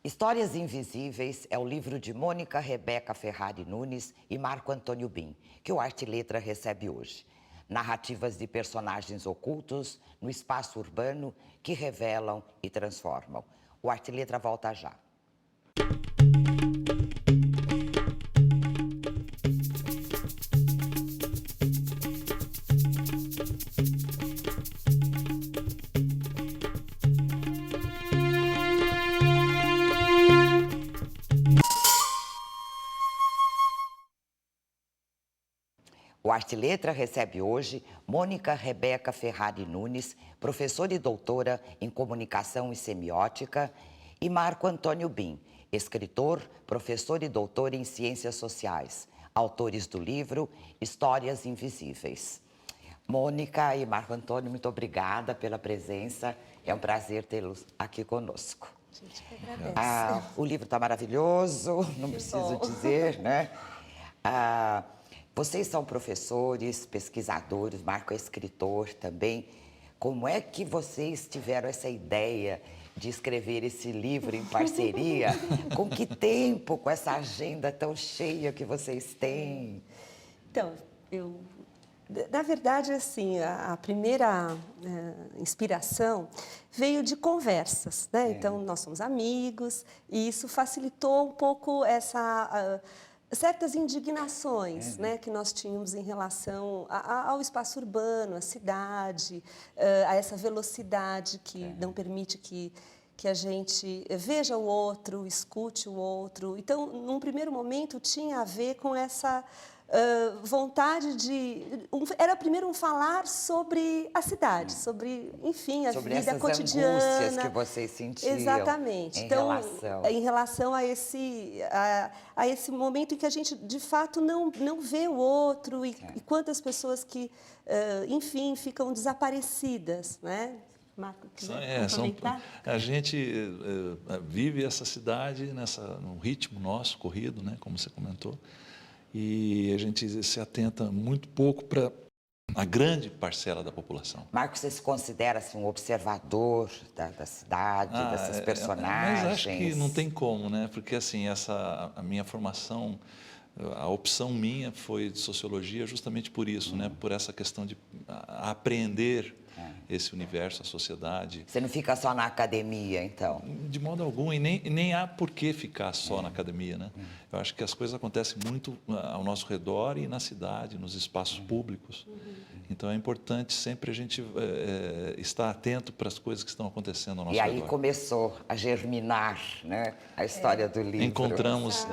Histórias Invisíveis é o livro de Mônica Rebeca Ferrari Nunes e Marco Antônio Bin, que o Arte e Letra recebe hoje. Narrativas de personagens ocultos no espaço urbano que revelam e transformam. O Arte e Letra volta já. O Arte e Letra recebe hoje Mônica Rebeca Ferrari Nunes, professora e doutora em Comunicação e Semiótica, e Marco Antônio Bin, escritor, professor e doutor em Ciências Sociais, autores do livro Histórias Invisíveis. Mônica e Marco Antônio, muito obrigada pela presença. É um prazer tê-los aqui conosco. A gente que agradece. O livro está maravilhoso, não Que preciso bom. dizer, né? Vocês são professores, pesquisadores, Marco é escritor também. Como é que vocês tiveram essa ideia de escrever esse livro em parceria? Com que tempo, com essa agenda tão cheia que vocês têm? Então, na verdade, assim, a primeira inspiração veio de conversas, né? Então, nós somos amigos e isso facilitou um pouco certas indignações, né, que nós tínhamos em relação ao espaço urbano, à cidade, a essa velocidade que não permite que a gente veja o outro, escute o outro. Então, num primeiro momento, tinha a ver com essa vontade de... Era primeiro um falar sobre a cidade, sobre, enfim, a sobre vida essas cotidiana. angústias que vocês sentiam. Exatamente. Em relação a esse momento em que a gente, de fato, não vê o outro e quantas pessoas que, enfim, ficam desaparecidas, né? Marco, quiser comentar? A gente vive essa cidade num ritmo nosso, corrido, né, como você comentou, e a gente se atenta muito pouco para a grande parcela da população. Marco, você se considera assim, um observador da cidade, dessas personagens? Mas acho que não tem como, né? Porque assim, a minha formação, a opção minha foi de sociologia justamente por isso, né? Por essa questão de apreender esse universo, a sociedade. Você não fica só na academia, então? De modo algum, e nem há por que ficar só na academia, né? Eu acho que as coisas acontecem muito ao nosso redor e na cidade, nos espaços públicos. Então, é importante sempre a gente estar atento para as coisas que estão acontecendo ao nosso redor. E aí começou a germinar, né, a história do livro. Encontramos...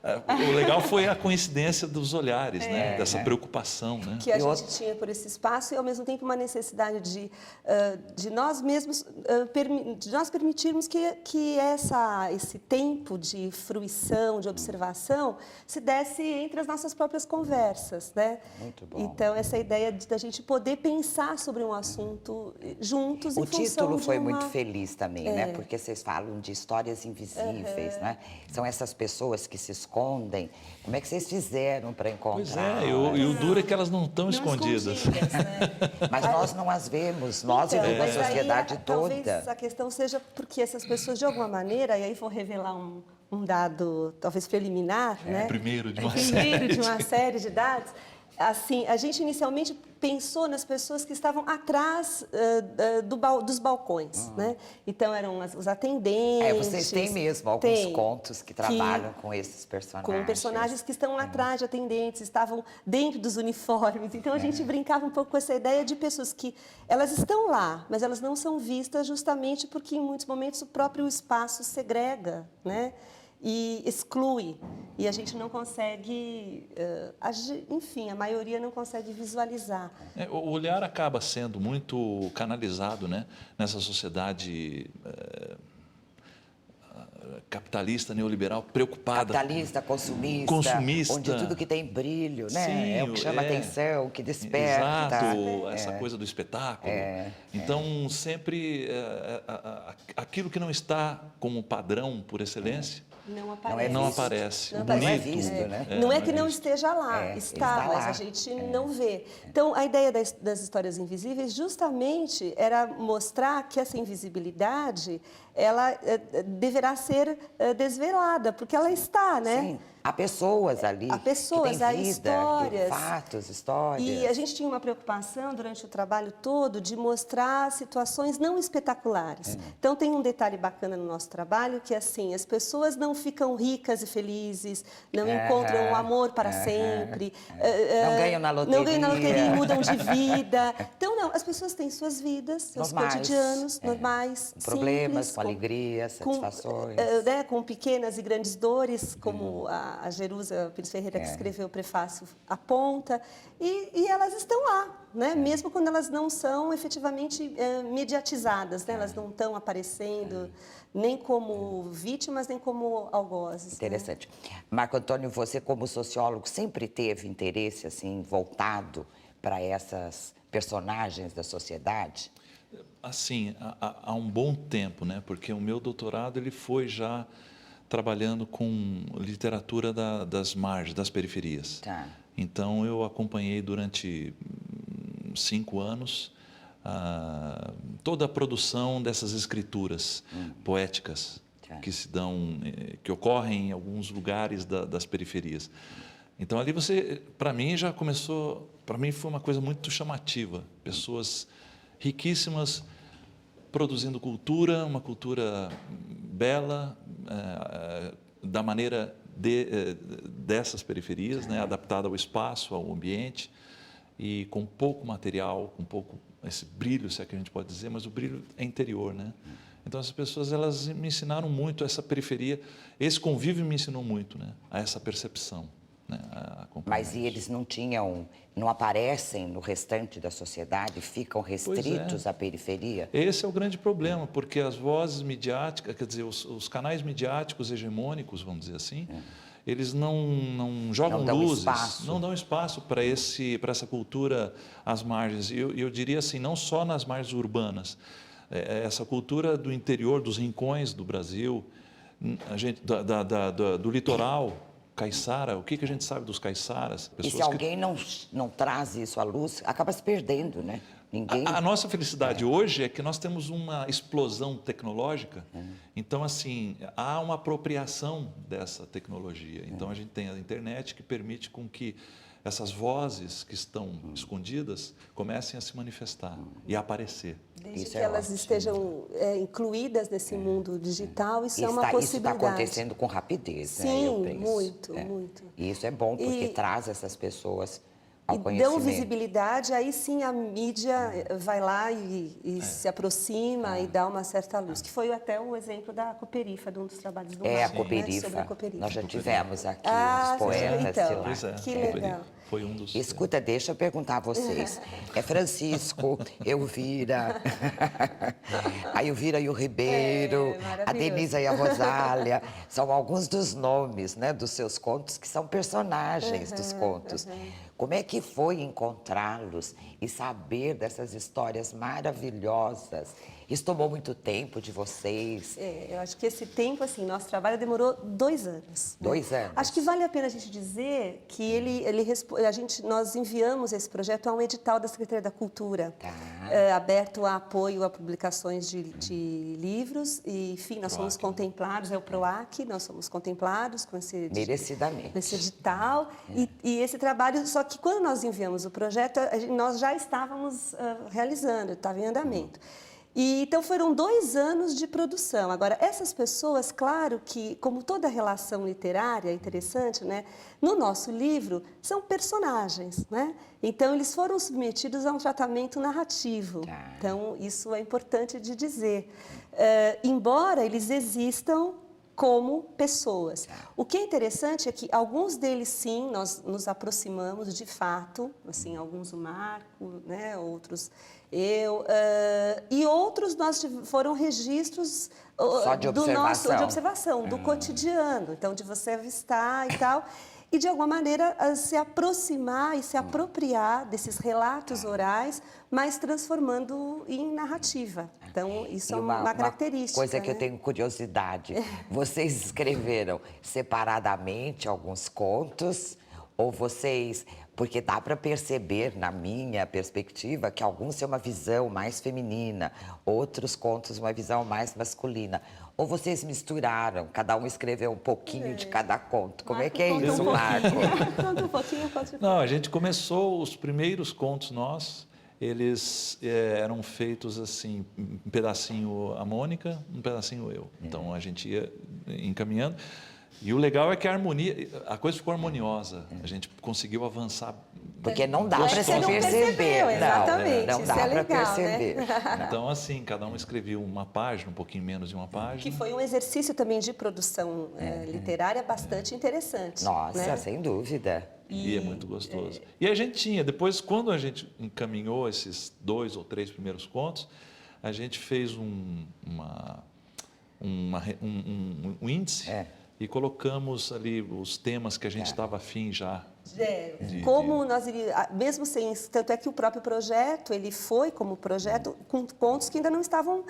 O legal foi a coincidência dos olhares, né? Dessa preocupação, né? Que a gente tinha por esse espaço e, ao mesmo tempo, uma necessidade de nós mesmos, de nós permitirmos que esse tempo de fruição, de observação, se desse entre as nossas próprias conversas, né? Muito bom. Então, essa ideia da gente poder pensar sobre um assunto juntos em função de O título foi muito feliz também, né? Porque vocês falam de histórias invisíveis, né? São essas pessoas que se escondem. Como é que vocês fizeram para encontrar? Pois e o duro é que elas não estão escondidas. Né? Mas nós não as vemos, nós e toda a sociedade toda. Talvez a questão seja porque essas pessoas, de alguma maneira, e aí vou revelar um dado talvez preliminar, né? Primeiro de uma série de dados. Assim, a gente inicialmente pensou nas pessoas que estavam atrás dos balcões, né? Então, eram os atendentes. Vocês têm mesmo alguns contos que trabalham com esses personagens. Com personagens que estão atrás de atendentes, estavam dentro dos uniformes. Então, a gente brincava um pouco com essa ideia de pessoas que elas estão lá, mas elas não são vistas justamente porque, em muitos momentos, o próprio espaço segrega, né? E exclui, e a gente não consegue, enfim, a maioria não consegue visualizar. O olhar acaba sendo muito canalizado, né, nessa sociedade capitalista, neoliberal, preocupada. Capitalista, consumista, onde tudo que tem brilho, né? Sim, é o que chama atenção, o que desperta. Exato, essa coisa do espetáculo. Então, sempre aquilo que não está como padrão por excelência, não aparece. Não é visto, né? Não é que não esteja lá, está, mas a gente não vê. Então, a ideia das histórias invisíveis justamente era mostrar que essa invisibilidade ela deverá ser desvelada, porque ela está, né? Sim, há pessoas ali Há pessoas, que têm há vida, histórias. fatos, histórias. E a gente tinha uma preocupação durante o trabalho todo de mostrar situações não espetaculares. Então, tem um detalhe bacana no nosso trabalho que, assim, as pessoas não ficam ricas e felizes, não encontram o amor para sempre, Não ganham na não ganham na loteria e loteria. mudam de vida. Então, não, as pessoas têm suas vidas, seus Normais, cotidianos normais, com problemas, simples, com alegrias, satisfações. né, com pequenas e grandes dores, como a Jerusa Pires Ferreira, que escreveu o prefácio, aponta, e elas estão lá, né? Mesmo quando elas não são efetivamente mediatizadas, né? Elas não estão aparecendo nem como vítimas, nem como algozes. Interessante. Marco Antônio, você como sociólogo sempre teve interesse assim voltado para essas personagens da sociedade? Assim, há um bom tempo, né? Porque o meu doutorado ele foi já trabalhando com literatura das margens, das periferias. Tá. Então, eu acompanhei durante 5 anos toda a produção dessas escrituras poéticas que se dão, que ocorrem em alguns lugares das periferias. Então, ali para mim, já começou, para mim foi uma coisa muito chamativa. Pessoas riquíssimas produzindo cultura, uma cultura bela, da maneira dessas periferias, né, adaptada ao espaço, ao ambiente, e com pouco material, com pouco esse brilho, se é que a gente pode dizer, mas o brilho é interior, né? Então, essas pessoas, elas me ensinaram muito essa periferia, esse convívio me ensinou muito, né, a essa percepção. Né, mas e eles não aparecem no restante da sociedade, ficam restritos à periferia? Esse é o grande problema, porque as vozes midiáticas, quer dizer, os canais midiáticos hegemônicos, vamos dizer assim, eles não jogam luzes, não dão espaço para essa cultura às margens. E eu diria assim, não só nas margens urbanas, essa cultura do interior, dos rincões do Brasil, do litoral, caiçara, o que a gente sabe dos caiçaras? E se alguém não traz isso à luz, acaba se perdendo, né? Ninguém... A nossa felicidade hoje é que nós temos uma explosão tecnológica, então, assim, há uma apropriação dessa tecnologia. Então, a gente tem a internet que permite com que essas vozes que estão escondidas comecem a se manifestar e a aparecer. Desde que elas estejam incluídas nesse mundo digital, isso é uma possibilidade. Isso está acontecendo com rapidez, sim, né? Eu penso. Muito. E isso é bom, porque traz essas pessoas ao conhecimento. Dão visibilidade, aí sim a mídia vai lá e se aproxima e dá uma certa luz. Que foi até o exemplo da Cooperifa, de um dos trabalhos do Marco, a Cooperifa. né, sobre a Cooperifa. Nós já tivemos aqui os poetas de lá. Pois é, que legal. Foi um dos... Escuta, deixa eu perguntar a vocês. É Francisco, Elvira, a Elvira e o Ribeiro, a Denisa e a Rosália. São alguns dos nomes, né, dos seus contos, que são personagens dos contos. Como é que foi encontrá-los e saber dessas histórias maravilhosas? Isso tomou muito tempo de vocês? Eu acho que esse tempo, assim, nosso trabalho demorou 2 anos. 2 anos? Acho que vale a pena a gente dizer que nós enviamos esse projeto a um edital da Secretaria da Cultura, aberto a apoio a publicações de livros, e, enfim, nós somos contemplados, é o PROAC, nós somos contemplados com esse merecidamente. Com esse edital, e esse trabalho, só que quando nós enviamos o projeto, nós já estávamos realizando, estava em andamento. E, então, foram 2 anos de produção. Agora, essas pessoas, claro que, como toda relação literária interessante, né, no nosso livro, são personagens, né? Então, eles foram submetidos a um tratamento narrativo. Então, isso é importante de dizer. Embora eles existam como pessoas. O que é interessante é que alguns deles, sim, nós nos aproximamos de fato, assim, alguns o Marco, né, outros eu, e outros foram registros de observação, do cotidiano, então de você avistar e tal, e de alguma maneira se aproximar e se apropriar desses relatos orais, mas transformando em narrativa. Então, isso é uma característica. Uma coisa que eu tenho curiosidade, vocês escreveram separadamente alguns contos Ou vocês... Porque dá para perceber, na minha perspectiva, que alguns têm uma visão mais feminina, outros contos uma visão mais masculina. Ou vocês misturaram, cada um escreveu um pouquinho de cada conto. Como é que é isso, Marco? Conta um pouquinho, pode falar. Não, a gente começou, os primeiros contos nossos, eles eram feitos assim, um pedacinho a Mônica, um pedacinho eu. Então, a gente ia encaminhando. E o legal é que a harmonia, a coisa ficou harmoniosa. A gente conseguiu avançar. Porque não dá para se Você não perceber. percebeu, exatamente, Não isso dá é para legal, perceber. né? Então, assim, cada um escreveu uma página, um pouquinho menos de uma página. Que foi um exercício também de produção literária bastante interessante. Nossa, né? sem dúvida. E é muito gostoso. E a gente tinha, depois, quando a gente encaminhou esses 2 ou 3 primeiros contos, a gente fez um índice e colocamos ali os temas que a gente estava afim já. Como nós iríamos, mesmo sem, tanto é que o próprio projeto, ele foi como projeto com contos que ainda não estavam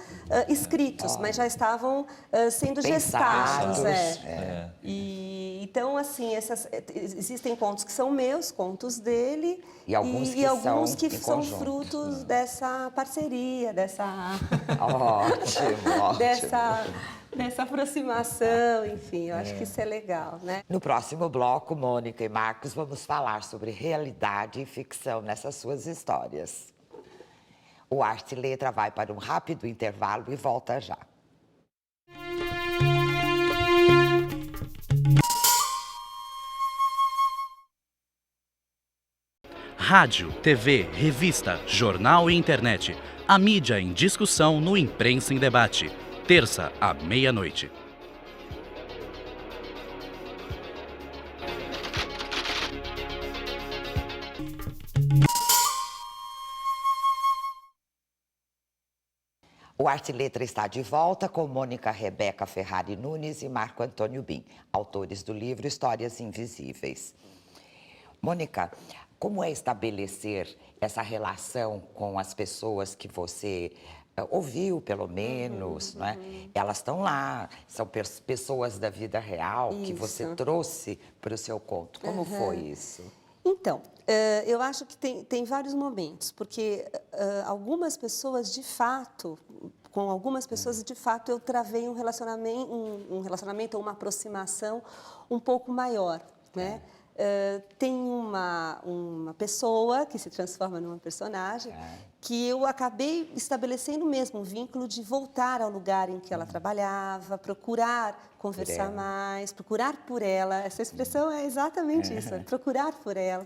escritos, mas já estavam sendo Pensados, gestados. E, então, assim, existem contos que são meus, contos dele, E alguns que alguns são que em são conjunto. frutos dessa parceria, Ótimo. dessa aproximação, enfim, eu acho que isso é legal, né? No próximo bloco, Mônica e Marcos, vamos falar sobre realidade e ficção nessas suas histórias. O Arte e Letra vai para um rápido intervalo e volta já. Rádio, TV, revista, jornal e internet. A mídia em discussão no Imprensa em Debate. Terça, à meia-noite. O Arte e Letra está de volta com Mônica Rebeca Ferrari Nunes e Marco Antônio Bin, autores do livro Histórias Invisíveis. Mônica, como é estabelecer essa relação com as pessoas que você ouviu, pelo menos, né? Elas estão lá, são pessoas da vida real que você trouxe para o seu conto. Como foi isso? Então, eu acho que tem vários momentos, porque algumas pessoas, de fato, com algumas pessoas, de fato, eu travei um relacionamento ou uma aproximação um pouco maior, né? Tem uma pessoa que se transforma numa personagem que eu acabei estabelecendo mesmo um vínculo de voltar ao lugar em que ela trabalhava, procurar conversar mais, procurar por ela. Essa expressão é exatamente isso, procurar por ela.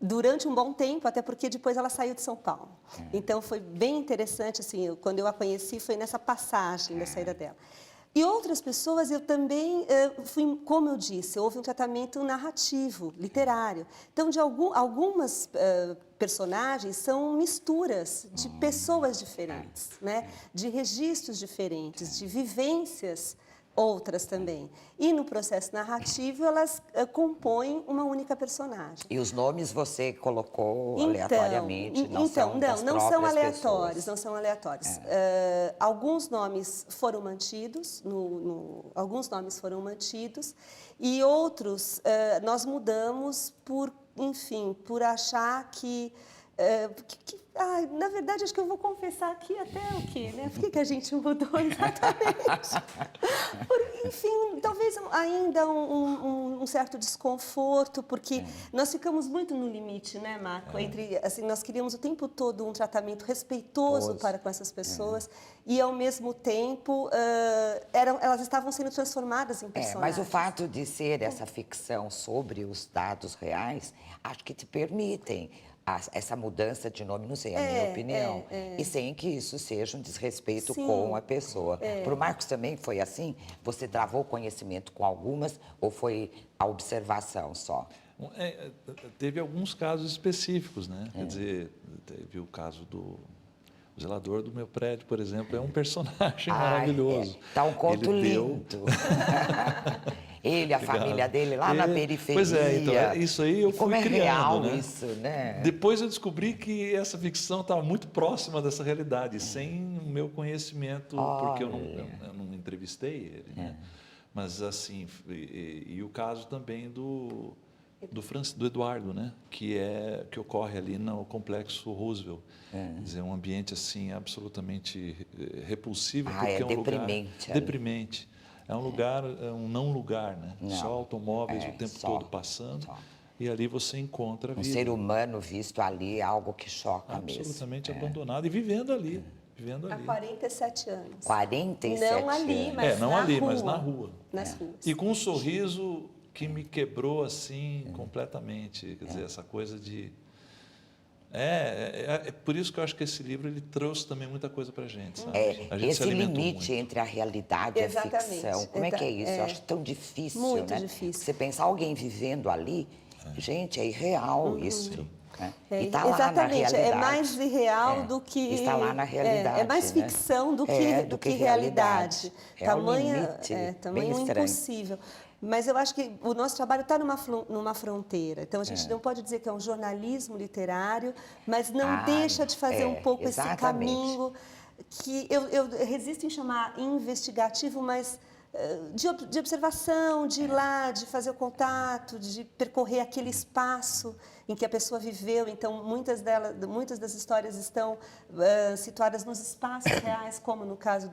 Durante um bom tempo, até porque depois ela saiu de São Paulo. Então, foi bem interessante, assim, quando eu a conheci, foi nessa passagem da saída dela. E outras pessoas, eu também fui, como eu disse, houve um tratamento narrativo, literário. Então, de algumas personagens são misturas de pessoas diferentes, né? De registros diferentes, de vivências outras também. E no processo narrativo, elas compõem uma única personagem. E os nomes você colocou aleatoriamente? Não são aleatórios, não são aleatórios. Alguns nomes foram mantidos, alguns nomes foram mantidos, e outros nós mudamos por, enfim, por achar que na verdade, acho que eu vou confessar aqui até o quê, né? Por que a gente mudou exatamente? Enfim, talvez ainda um certo desconforto, porque nós ficamos muito no limite, né, Marco? Entre, assim, nós queríamos o tempo todo um tratamento respeitoso para com essas pessoas e, ao mesmo tempo, elas estavam sendo transformadas em personagens. Mas o fato de ser essa ficção sobre os dados reais, acho que te permitem essa mudança de nome, não sei, a minha opinião, e sem que isso seja um desrespeito com a pessoa. Para o Marcos também foi assim? Você travou o conhecimento com algumas ou foi a observação só? Teve alguns casos específicos, né? Quer dizer, teve o caso do zelador do meu prédio, por exemplo, é um personagem maravilhoso. Tá um conto lindo. Ele, a família dele lá na periferia. Pois é, então, isso aí eu fui criando, real, né? isso, né? Depois eu descobri que essa ficção estava muito próxima dessa realidade, sem o meu conhecimento, porque eu não entrevistei ele, né? Mas, assim, e o caso também do do Eduardo, né? Que ocorre ali no Complexo Roosevelt. Quer dizer, um ambiente assim absolutamente repulsivo, porque é é um deprimente lugar ali. deprimente. É um lugar, é um não lugar, né? Não. Só automóveis o tempo só, todo passando. só. E ali você encontra a Um vida. ser humano visto ali é algo que choca mesmo. Absolutamente abandonado e vivendo ali. Vivendo Há ali. 47 anos. 47 Não ali, anos. mas Não na ali, rua. mas na rua. Nas ruas. E com um sorriso que me quebrou assim completamente. Quer dizer, essa coisa de... É por isso que eu acho que esse livro ele trouxe também muita coisa para a gente, sabe? A gente se Esse alimentou limite muito. entre a realidade e a Exatamente. ficção, como é que é isso? Eu acho tão difícil, Muito né? difícil. Você pensar alguém vivendo ali, gente, é irreal isso. Né? E está lá na Exatamente, realidade. é mais irreal do que... Está lá na realidade. É mais né? ficção do que realidade. É um limite bem Tamanho estranho. impossível. Mas eu acho que o nosso trabalho está numa fronteira. Então, a gente não pode dizer que é um jornalismo literário, mas não deixa de fazer um pouco esse caminho que eu resisto em chamar investigativo, mas de observação, de ir lá, de fazer o contato, de percorrer aquele espaço em que a pessoa viveu. Então, muitas das histórias estão situadas nos espaços reais, como no caso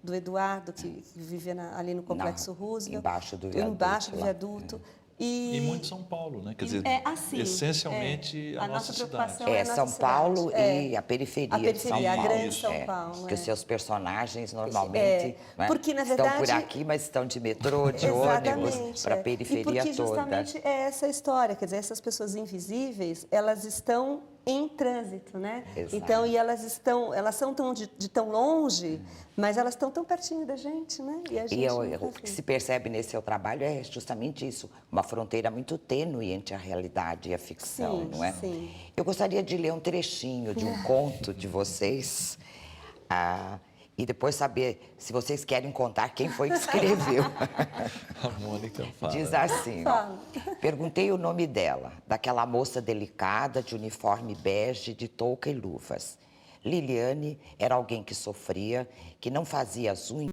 do Eduardo, que vivia ali no Complexo Roosevelt. Embaixo do viaduto. Embaixo do viaduto. E muito São Paulo, né? Quer dizer, assim, essencialmente a nossa cidade. preocupação é a São nossa Paulo cidade. e a periferia, A periferia, de São a Paulo. grande São Paulo. Porque os seus personagens normalmente né, porque, na estão verdade, por aqui, mas estão de metrô, de ônibus, para a periferia e porque toda. justamente é essa história, quer dizer, essas pessoas invisíveis, elas estão em trânsito, né? Exato. Então, elas são de tão longe, mas elas estão tão pertinho da gente, né? E a gente o que se percebe nesse seu trabalho é justamente isso, uma fronteira muito tênue entre a realidade e a ficção, Sim, não é? sim. Eu gostaria de ler um trechinho de um conto de vocês e depois saber se vocês querem contar quem foi que escreveu. A Mônica fala. Diz assim, ó, perguntei o nome dela, daquela moça delicada de uniforme bege, de touca e luvas. Liliane era alguém que sofria, que não fazia as unhas